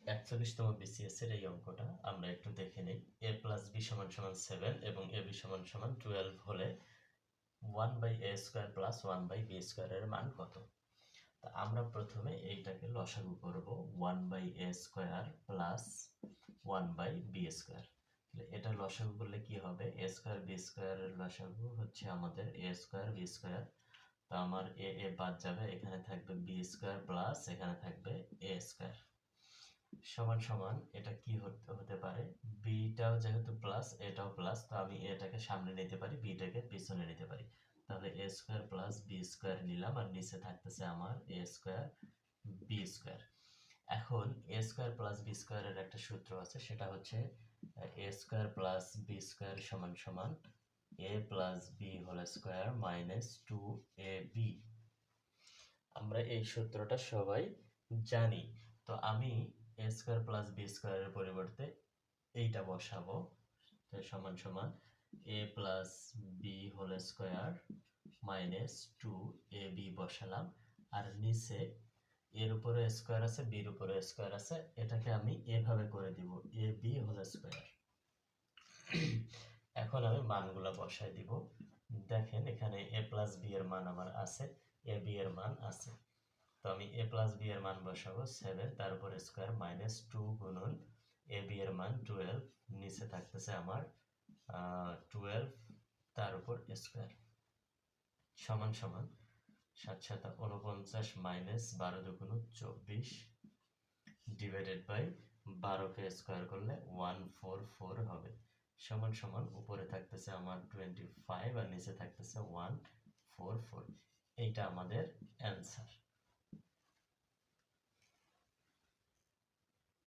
41তম BCS এর এই অঙ্কটা আমরা একটু দেখে নিই। a প্লাস b সমান সমান 7 এবং ab সমান সমান 12 হলে 1/a square plus 1/b square এর মান কত? তা আমরা প্রথমে এইটাকে লসাগু করব 1/a square plus 1/b square. তাহলে এটা লসাগু করলে কি হবে? a স্কয়ার b স্কয়ার এর লসাগু হচ্ছে আমাদের a স্কয়ার b স্কয়ার। তো আমার a বাদ যাবে, এখানে থাকবে b স্কয়ার প্লাস এখানে থাকবে a স্কয়ার সমান সমান এটা কি হতে পারে? বিটাও যেহেতু প্লাস এটাও প্লাস, তো আমি এটাকে সামনে নিতে পারি, বিটাকে পিছনে নিতে পারি। তাহলে a square plus b square নিলাম আর নিচে থাকতেছে আমার a স্কয়ার b স্কয়ার। এখন a স্কয়ার প্লাস b স্কয়ারের একটা সূত্র আছে, সেটা হচ্ছে a square plus b square সমান সমান a plus b whole square minus 2ab। আমরা এই সূত্রটা সবাই জানি। তো আমি a স্কয়ার প্লাস b স্কয়ারের পরিবর্তে এইটা বসাবো, সমান সমান a plus b whole square minus 2ab বসালাম। আর নিচে এর উপরে স্কয়ার আছে, বির উপরে স্কয়ার আছে, এটাকে আমি এভাবে করে দিব ab হোল স্কয়ার। এখন আমি মানগুলো বসাই দিব। দেখেন এখানে a প্লাস b এর মান আমার আছে, ab এর মান আছে। তো আমি a প্লাস b এর মান বসাবো 7, তার উপর স্কয়ার মাইনাস 2 গুণন ab এর মান 12, নিচে থাকতেছে আমার 12 তার উপর স্কয়ার সমান সমান 7 7 49 মাইনাস 12 দুগুণ 24 ডিভাইডেড বাই 12 কে স্কয়ার করলে 144 হবে সমান সমান উপরে থাকতেছে আমার 25 আর নিচে থাকতেছে 144। এইটা আমাদের অ্যান্সার।